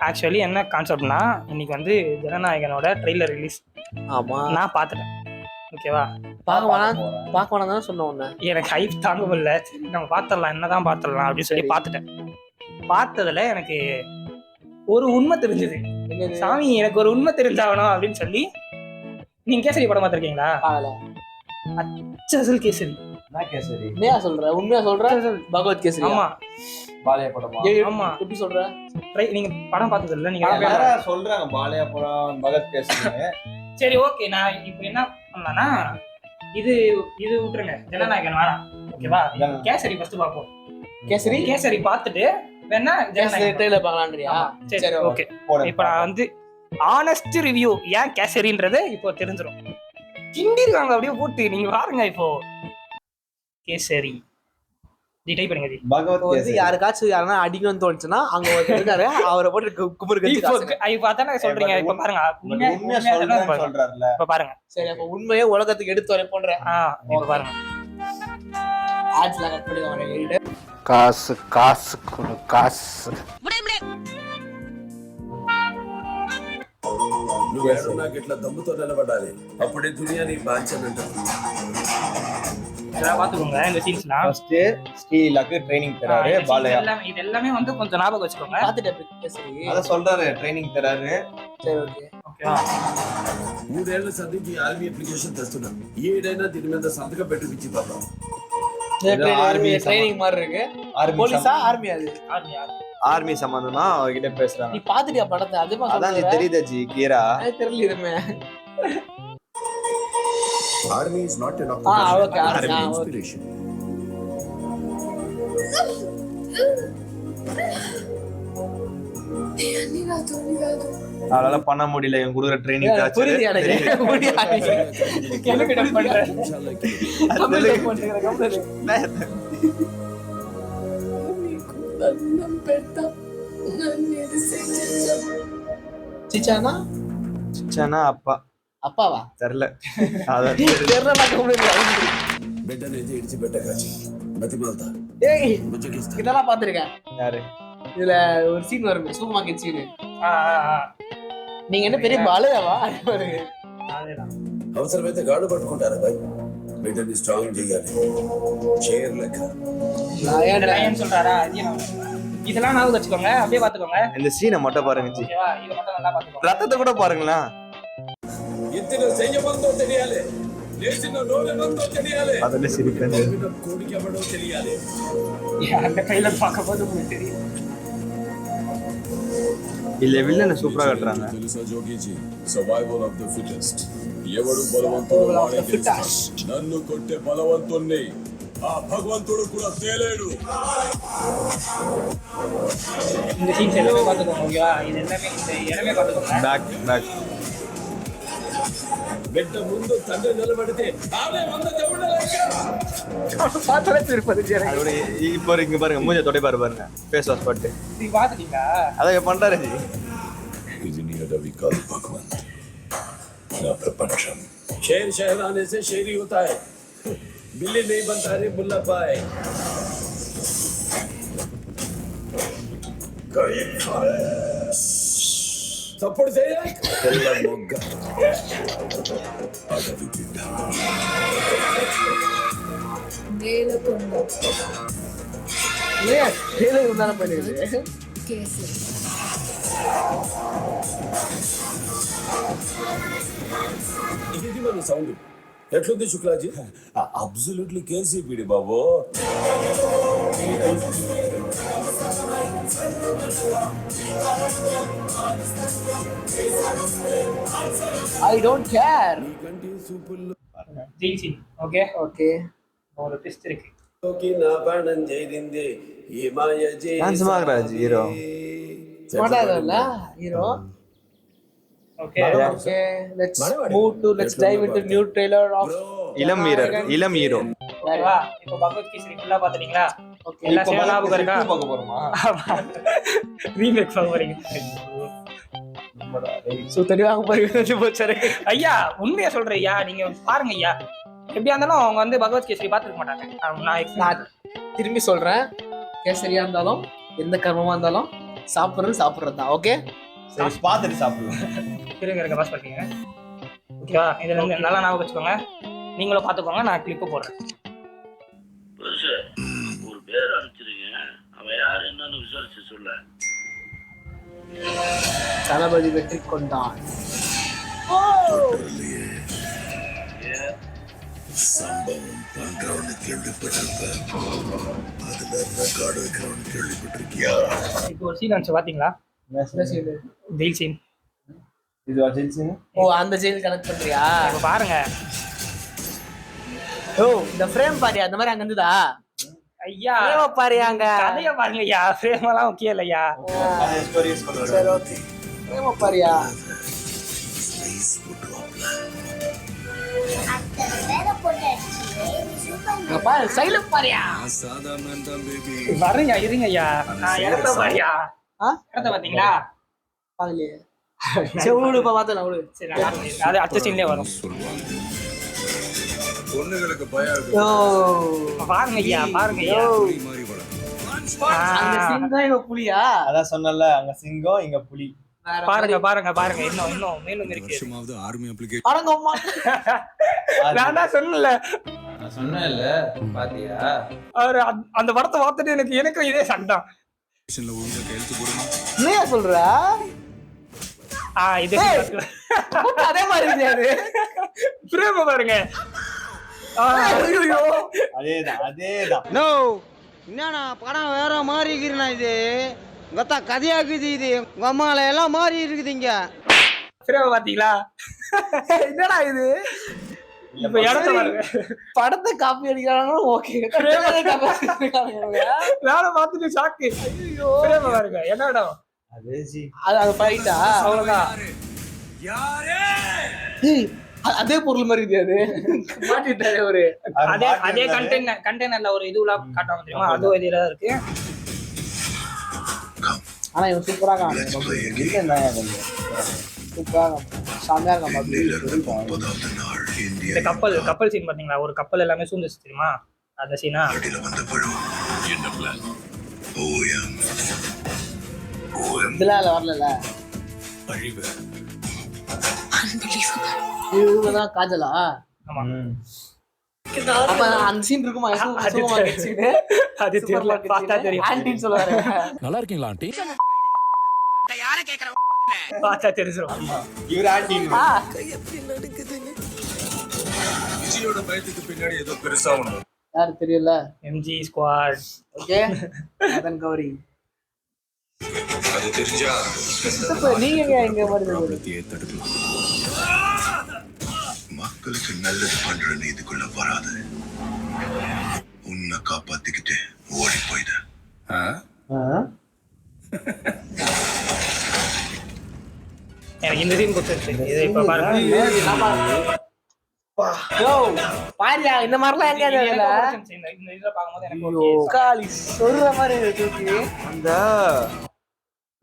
Actually என்ன கான்செப்ட்னா, இன்னைக்கு வந்து ஜனநாயகனோட ட்ரெய்லர் ரிலீஸ். ஆமா, நான் பார்த்துட்டேன். ஓகேவா? பார்க்க வேணாம் தானே சொன்னேன் உன்னை. எனக்கு ஹைப் தாங்க முடியல. சரி நம்ம பார்த்துடலாம், என்னதான் பார்த்துடலாம் அப்படின்னு சொல்லி பார்த்துட்டேன். பார்த்ததுல எனக்கு ஒரு உண்மை தெரிஞ்சது. சாமி எனக்கு ஒரு உண்மை தெரிஞ்சாகணும் அப்படின்னு சொல்லி. நீங்க கேசரி படம் பார்த்திருக்கீங்களா? அச்சல் கேசரி. கேசரி உண்மையா சொல்ற பகவத் கேசரி. ஆமா, பாலையா படம். ஆமா. எப்படி சொல்ற? நீங்க படம் பார்த்தது இல்ல? நீங்க சொல்றாங்க பாலையா படம் பகத் கேசரி. சரி, ஓகே. நான் இப்போ என்ன பண்ணலாம்னா, இது விட்டுருங்க, ஜனநாயகன் வேணாம். ஓகேவா? கேசரி ஃபர்ஸ்ட் பார்ப்போம். கேசரி பார்த்துட்டு வேணா ஜனநாயகன் ட்ரெய்லர் பார்க்கலாம்ன்றியா? சரி, ஓகே. இப்போ நான் வந்து ஆனஸ்ட் ரிவ்யூ ஏன் கேசரின்றதை இப்போ தெரிஞ்சிடும். கிண்டிருக்காங்க அப்படியே போட்டு. நீங்க பாருங்க இப்போ கேசரி டைப் பண்ணுங்க. பகவத் கேசரி யாருக்காச்சும் யாரனா அடிக்கணும்னு தோணுச்சுன்னா அங்க இருக்காரு, அவரை போட்டு குமுறு கட்டி இப்போ அதானே சொல்றீங்க. இப்போ பாருங்க, உண்மையா சொல்றாருல. இப்போ பாருங்க. சரி, அப்ப உண்மையே உலகத்துக்கு எடுத்து வர போன்ற. இப்போ பாருங்க. ஆட்ஸ்ல கட் பண்ணி வாங்க. காசு காசு கொடு காசு. నాకు ఇట్లా దమ్ముతో నిలబడాలి, అప్పుడే దునియా నీ బాంచనంటారు. பாத்துக்கோங்க இந்த சீன்ஸ்லாம். ஃபர்ஸ்ட் ஸ்ரீலக்கு ட்ரைனிங் தராரு பாலையா. இது எல்லாமே வந்து கொஞ்சம் ஞாபகம் வச்சுக்கோங்க. பாத்துட்டு கேசரி அத சொல்றாரு, ட்ரைனிங் தராரு. சரி, ஓகே. ఓకేవా? 3 ఏళ్ల సంధికి ఆర్మీ అప్లికేషన్ తెస్తున్నా. ఏడైనా దీని మీద సంతకం పెట్టించి పాపం. ட்ரைனிங் மாதிரி இருக்கு. போலீஸா ஆர்மி? அது ஆர்மி சம்பந்தமா அவர்கிட்ட பேசுறாங்க. நீ பாத்துட்டியா படத்தை? அதுமா அதான் தெரியுதா ஜி கீரா? தெரியல இதுமே. Army is not an okay, army inspiration. அதனால பண்ண முடியல, இவன் கொடுக்குற ட்ரைனிங் காச்சு. புரியுது எனக்கு. கேள்வி பண்றேன். சிச்சானா? சிச்சானா அப்பா. அப்பாவா? தெரியல. బిడ్డనైతే ఇడిచిపెట్టకాచి బతిమాలతా. ஏய், இதெல்லாம் பாத்திருக்கேன். யாரு? இதுல ஒரு சீன் வரும், சூப்பர் மார்க்கெட் சீன். நீங்க என்ன பெரிய பாலையாவா? అవసరమైతే గాడు పట్టుకుంటారా బాయ్? బిడ్డని స్ట్రాంగ్ చేయాలి, షేర్ లెక్క. லயன் சொல்றாரா? இதெல்லாம் ஞாபகம் வச்சுக்கோங்க, அப்படியே பாத்துக்கோங்க. இந்த சீனை மட்டும் பாருங்க ஜி. ஓகேவா? இத மட்டும் நல்லா பாத்துக்கோங்க. ரத்தத்தை கூட பாருங்களா. ఇద్దరు చెయ్యబందో తెలియాలి, లేచిన నోరెందో తెలియాలి, அதுல சிரிக்கிறாங்க. కోడికెవడో తెలియాలి. அந்த ட்ரைலர் பார்க்கும்போது உங்களுக்கு தெரியும். இல்ல வில்லனை சூப்பரா கட்டுறாங்க. తెలుసా జోగిజీ, సర్వైవల్ ఆఫ్ ది ఫిటెస్ట్. ఎవడు బలవంతుడు వాడే గెలుస్తాడు. నన్ను కొట్టే బలవంతుణ్ణి ఆ భగవంతుడు కూడా తేలేడు. இந்த சீன்ஸ் எல்லாமே பாத்துக்கோங்க. ஓகேவா? இது எல்லாமே இந்த இடமே பாத்துக்கோங்க. பேக் బిడ్డ ముందు తండ్రి నిలబడితే ఆమె వంద దేవుళ్ళ లెక్క. பாத்தலே திருப்பதி ஜெர. அதோட இப்போ இங்க பாருங்க, மூஞ்ச தொட்டை பாருங்க, ஃபேஸ் வாஷ் பண்ணிட்டு. நீ பாத்துட்டீங்களா? அத பண்றாரு ஜி. ఇది నీ అడవి కాదు భగవంత్, నా ప్రపంచం. शेर शहर आने से शेरी होता है, बिल्ली नहीं बनता रे बुल्ला पाए. సపోర్ట్ చేయాలి. తెల్ల మొగ్గ అడవి బిడ్డ. నేలకొండ ட்ரெய்லர் இருந்தாலும் பண்ணிடுது. కేసరి ఇది మన సౌండ్ ఎట్లుంది శుక్లాజీ? అబ్సల్యూట్లీ కేసీపీడి బాబు. I don't care. నీకంటే సూపుల్లో ஜெயிச்சி. Okay, okay. ஒரு ட்விஸ்ட் இருக்கு. నా బాణం చేరింది ఈ మాయ டான்ஸ் மாகறாஜ் ஹீரோ. மாட்டாதல்ல hero. Okay, okay. Let's dive into new trailer of இளம் வீரர், இளம் ஹீரோ. ஓகேவா? இப்போ பகவத் கேசரி ஃபுல்லா பாத்துட்டீங்களா? ஓகே. எல்லா சேனல் ஞாபகம் இருக்கா? பார்க்க போறோமா? ரீமேக் பண்ண போறீங்க. சோ தெளிவாக போறீங்க போச்சரே. ஐயா, உண்மையா சொல்றேன் ஐயா. நீங்க பாருங்க ஐயா. எப்படியா இருந்தாலும் அவங்க வந்து பகவத் கேசரி பாத்துக்க மாட்டாங்க. நான் திரும்பி சொல்றேன், கேசரியா இருந்தாலும் எந்த கர்மமா இருந்தாலும் சாப்பிடுறது தான். ஓகே சரி பார்த்துட்டு சாப்பிடலாம். இருங்க பாஸ் பண்ணிக்கங்க. ஓகேவா? இதுல இருந்து நல்லா ஞாபகம் வச்சுக்கோங்க. நீங்களும் பார்த்துக்கோங்க. நான் கிளிப்பு போடுறேன். ஒரு பேர் அனுப்பிச்சிருக்கேன். அவன் யார் என்னன்னு விசாரிச்சு சொல்ல. தளபதி வெற்றி கொண்டான். சம்பவம் பண்றவனு கேள்விப்பட்டிருப்பேன். அதுல ரெக்கார்டு வைக்கிறவனு கேள்விப்பட்டிருக்கியா? இப்போ ஒரு சீன் வந்துச்சு பாத்தீங்களா? Jail scene. இது வச்சிருச்சுங்க. ஓ அந்த ஜெயில் கனெக்ட் பண்றியா? இப்போ பாருங்க. ஓ இந்த ஃப்ரேம் பாரியா அந்த மாதிரி அங்க இருந்துதா? ஐயா ஃப்ரேம் பாரியாங்க. கதைய பாருங்க ஐயா. ஃப்ரேம் எல்லாம் ஓகே இல்லையா? ஸ்டோரிஸ் சொல்றேன். சரி ஓகே. ஃப்ரேம் பாரியா? பாரு சைலண்ட் பாரியா? சாதாரண தான் பேபி. வரேங்க இருங்க ஐயா. நான் இடத்த பாரியா? ஆ இடத்த பாத்தீங்களா? பாக்கலையே. சரி விடு இப்ப பார்த்தேன் விடு. சரி நான் காட்டுறேன். அது அடுத்த சீன்லயே வரும். பொண்ணுங்களுக்கு பயம் இருக்கு. ஓ பாருங்க ஐயா பாருங்க ஐயா. மாறி வளரும். அந்த சீன் தான் இவ புலியா? அதான் சொன்னல, அங்க சிங்கம் இங்க புலி. பாருங்க பாருங்க பாருங்க. இன்னும் மேலும் இருக்கு. வருஷமாவது ஆர்மி அப்ளிகேஷன். அடங்கம்மா. நான் தான் சொன்னல. நான் சொன்னேன்ல பாத்தியா? அவர் அந்த படத்தை பார்த்துட்டு எனக்கும் இதே சண்டை. ஒழுங்கா கையெழுத்து போடணும். என்னையா சொல்ற? இது அதே மாதிரி இருக்காது. பிரேம பாருங்க. அதேதான். நோ என்னண்ணா படம் வேற மாதிரி இருக்குண்ணா. இது கத்தா கதையாக்குது. இது உங்க அம்மால எல்லாம் மாறி இருக்குது இங்க. பிரேம பாத்தீங்களா? என்னடா இது? இப்ப இடத்த பாருங்க. படத்தை காப்பி அடிக்கிறாங்களும் ஓகே. நானும் பார்த்துட்டு ஷாக்கு. பிரேம பாருங்க. என்ன இடம்? அது ஃபைட்டா? அவ்வளவுதான். அதே பொருள் மாதிரி இருக்கு. அது மாட்டிட்டாரு ஒரு அதே கண்டெய்னர்ல ஒரு இதுல காட்டுவாங்க தெரியுமா? அதுவும் இதுல தான் இருக்கு. ஆனா இவன் சூப்பரா காணும். சூப்பரா சாமியா இருக்கான். இந்த கப்பல் சீன் பாத்தீங்களா? ஒரு கப்பல் எல்லாமே சூழ்ந்துச்சு தெரியுமா? அந்த சீனா என்ன பிளான்? இதெல்லாம் வரல. அழிவு. இவங்கதான் காஜலா? ஆமா. அப்ப அந்த சீன் இருக்குமா? அது தெரியல. பார்த்தா தெரியும். ஆன்டின்னு சொல்லுவாரு. நல்லா இருக்கீங்களா ஆண்டி? பார்த்தா தெரிஞ்சிரும். இவர் ஆண்டி. விஜயோட பயத்துக்கு பின்னாடி ஏதோ பெருசா ஒண்ணு. யாரு தெரியல? MG squad. ஓகே. அதன் கௌரி. அது தெரிஞ்சா நீங்க எங்க வருது? தடுக்கலாம். மக்களுக்கு நல்லது பண்ற நீதிக்குள்ள வராது. உன்னை காப்பாத்திக்கிட்டு ஓடி போயிடு. எனக்கு இந்த சீன் கொடுத்துருச்சு. இதை இப்ப பாருங்க. பாரியா இந்த மாதிரிலாம் எங்க தெரியல. இந்த இதுல பாக்கும்போது எனக்கு காலி சொல்ற மாதிரி இருக்கு. அந்த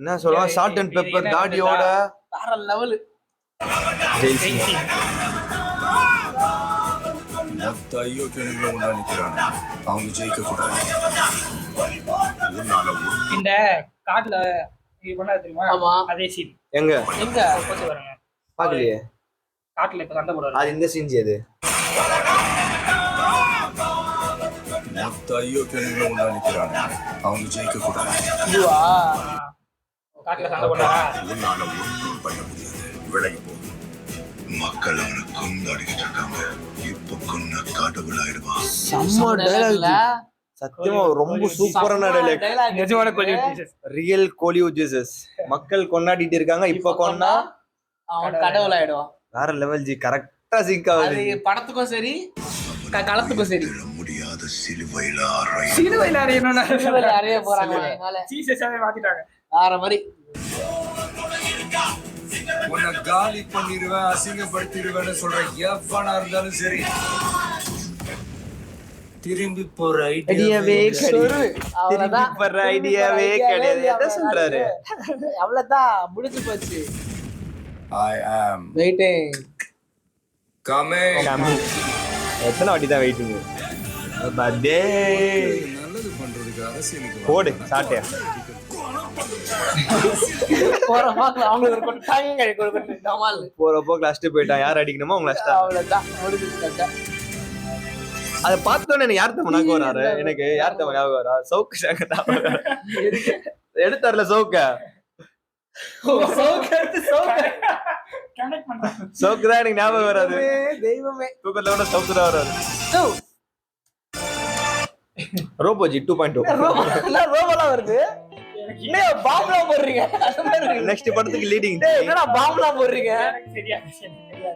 என்ன சொல்லுவாங்க, சால்ட் அண்ட் பெப்பர் தாடியோட வேற லெவல். Jail scene. மொத்த ஐயோக்கியங்களை ஒன்றா நிற்கிறாங்க. அவங்க ஜெயிக்க கூடாது. இந்த காட்டுல இது பண்ணாது தெரியுமா? ஆமா. அதே சீன் எங்க போச்சு பாருங்க. பாக்கலையே. காட்டுல இப்ப சண்டை போடுறாரு. அது இந்த சீன் அது. மொத்த ஐயோக்கியங்களை ஒன்றா நிற்கிறாங்க. அவங்க ஜெயிக்க கூடாது. இதுவா? காட்டுல சண்டை போடுறாரா? உன்னால ஒன்றும் பண்ண முடியாது. விலகி போ. மக்கள் அவனை கொண்டாடிக்கிட்டு இருக்காங்க. இப்ப கொன்ன கடவுளாயிடுவான். செம்ம டயலாக். சத்தியமா ரொம்ப சூப்பரான டயலாக். நிஜமான Kollywood Jesus. Real Kollywood Jesus. மக்கள் கொண்டாடிட்டு இருக்காங்க. இப்ப கொன்னா அவன் கடவுள் ஆயிடுவான். வேற லெவல் ஜி. கரெக்டா சிங்க் ஆகுது. அது படத்துக்கும் சரி களத்துக்கும் சரி. முடியாத சிலுவையில அறைய போறாங்க. ஜீசஸாவே மாத்திட்டாங்க. வேற மாதிரி. உன்னை காலி பண்ணிடுவேன், அசிங்கப்படுத்திடுவேன்னு சொல்ற எவனா இருந்தாலும் சரி, திரும்பி போற ஐடியாவே கிடையாது. அவ்வளவுதான். போற ஐடியாவே கிடையாது. என்ன சொல்றாரு? அவ்வளவுதான் முடிஞ்சு போச்சு. I am waiting. coming. எத்தனை வாட்டி தான் வெயிட்டிங்? நல்லது பண்றதுக்கு அரசியலுக்கு போடு சாட்டே. போற பாக்கல அவங்களுக்கு ஒரு கொட்டாங்க கொடுக்கட்டு கமால். போற போக்குல அடிச்சுட்டு போயிட்டான். யார் அடிக்கணுமோ அவங்கள அடிச்சிட்டாங்க. அவ்வளவுதான் முடிஞ்சிச்சு கதை. அதை பார்த்தோன்னே எனக்கு யார் தம்ம ஞாபகம் வராரு? எனக்கு யார் தம்ம ஞாபகம் வரா? சவுக்கு ஞாபகம் வராரு. எடுத்தார்ல சவுக்க. சவுக்கு தான் எனக்கு ஞாபகம் வராது. தெய்வமே தூக்கத்துல கூட சவுக்கு தான் வராது. ரோபோஜி 2.2. ரோபோலாம் வருது. என்ன பாம்புலாம் போடுறீங்க? நெக்ஸ்ட் படத்துக்கு லீடிங். என்னடா பாம்புலாம் போடுறீங்க?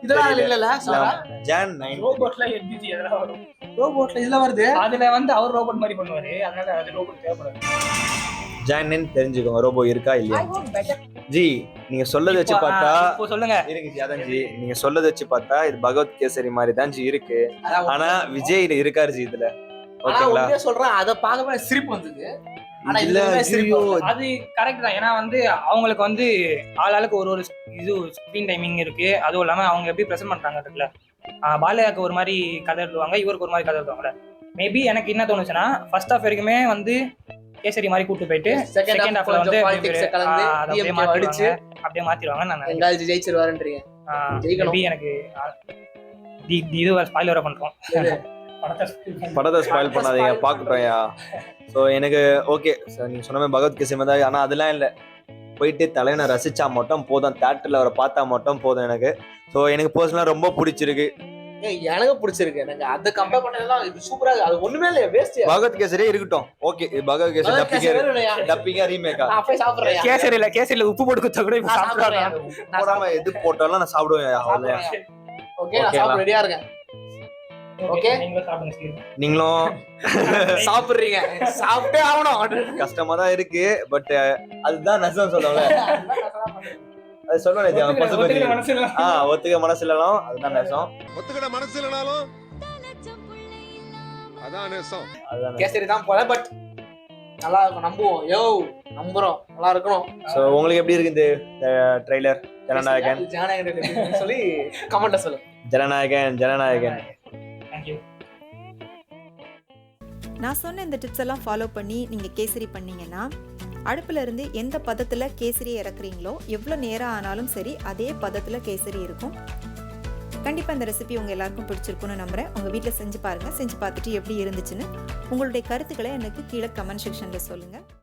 இதெல்லாம் இல்லல சாரா. ஜான் 9. ரோபோட்ல எல்பிஜி அதெல்லாம் வரும். ரோபோட்ல இதெல்லாம் வருது. அதுல வந்து அவர் ரோபோட் மாதிரி பண்ணுவாரு. அதனால அது ரோபோட் தேவைப்படாது. ஜான் 9 தெரிஞ்சுக்கோங்க ரோபோ இருக்கா இல்லையா. ஜி நீங்க சொல்லத வச்சு பார்த்தா இப்போ சொல்லுங்க. இருக்கு ஜி. அதான் ஜி நீங்க சொல்லத வச்சு பார்த்தா இது பகவத் கேசரி மாதிரி தான் ஜி இருக்கு. ஆனா விஜய் இருக்காரு ஜி இதுல. ஓகேங்களா? நான் சொல்றேன் அத பார்க்கவே சிரிப்பு வந்தது. ஆனா இல்ல சிரிப்பு அது கரெக்ட் தான். ஏன்னா வந்து அவங்களுக்கு வந்து ஆளாளுக்கு ஒரு ஒரு இது ஸ்கிரீன் டைமிங் இருக்கு. அதுவும் இல்லாம அவங்க எப்படி பிரசன்ட் பண்றாங்க இருக்குல்ல. பாலையாக்கு ஒரு மாதிரி கதை எழுதுவாங்க, இவருக்கு ஒரு மாதிரி கதை எழுதுவாங்கல்ல. மேபி எனக்கு என்ன தோணுச்சுன்னா ஃபர்ஸ்ட் ஹாஃப் வரைக்குமே வந்து கேசரி மாதிரி கூட்டு போயிட்டு செகண்ட் ஹாஃப்ல வந்து அப்படியே மாத்திடுவாங்க. நான் எங்காவது ஜெயிச்சிருவாருன்றீங்க. மேபி எனக்கு இது ஸ்பாயிலரா பண்றோம். படத்தை ஸ்பாயில் பண்ணாதீங்க, பாக்கட்டோம்யா. ஸோ எனக்கு ஓகே சார் நீங்க சொன்ன மாதிரி பகவத் கேசரி தான். ஆனா அதெல்லாம் இல்லை, போயிட்டு தலைவனை ரசிச்சா மட்டும் போதும், தியேட்டர்ல அவரை பார்த்தா மட்டும் போதும் எனக்கு. ஸோ எனக்கு பர்சனலா ரொம்ப பிடிச்சிருக்கு. எனக்கு பிடிச்சிருக்கு. எனக்கு அதை கம்பேர் பண்ணதெல்லாம் இது சூப்பரா. அது ஒண்ணுமே இல்ல, வேஸ்ட். பகவத் கேசரி இருக்கட்டும், ஓகே. பகவத் கேசரி டப்பிங்கா ரீமேக்கா? நான் போய் சாப்பிடுறேன். கேசரியில உப்பு போட்டு கொடுத்தா கூட இப்ப சாப்பிடுறேன். போடாம எது போட்டாலும் நான் சாப்பிடுவேன். ஓகே நான் சாப்பிட ரெடியா இருக்கேன். ஓகே நீங்களும் சாப்பிடுறீங்க, சாப்பிட்டே ஆகணும். கஷ்டமா தான் இருக்கு, பட் அதுதான் நெசம் சொல்லுவாங்க. அது சொல்லுவேன் ஒத்துக்க மனசு இல்லனாலும் அதுதான் நேசம். ஒத்துக்கிட மனசு இல்லனாலும் அதான் நேசம். கேசரி தான் போல, பட் நல்லா இருக்கும். நம்புவோம். யோ நம்புறோம், நல்லா இருக்கணும். சோ உங்களுக்கு எப்படி இருக்கு இந்த ட்ரைலர்? ஜனநாயகன் சொல்லி கமெண்ட்ல சொல்லுங்க. ஜனநாயகன். நான் சொன்ன இந்த டிப்ஸ் எல்லாம் ஃபாலோ பண்ணி நீங்கள் கேசரி பண்ணீங்கன்னா அடுப்புல இருந்து எந்த பதத்தில் கேசரி இறக்குறீங்களோ எவ்வளோ நேரம் ஆனாலும் சரி அதே பதத்தில் கேசரி இருக்கும். கண்டிப்பாக இந்த ரெசிபி உங்கள் எல்லாருக்கும் பிடிச்சிருக்குன்னு நம்புகிறேன். உங்கள் வீட்டில் செஞ்சு பாருங்கள். செஞ்சு பார்த்துட்டு எப்படி இருந்துச்சுன்னு உங்களுடைய கருத்துக்களை எனக்கு கீழே கமெண்ட் செக்ஷனில் சொல்லுங்கள்.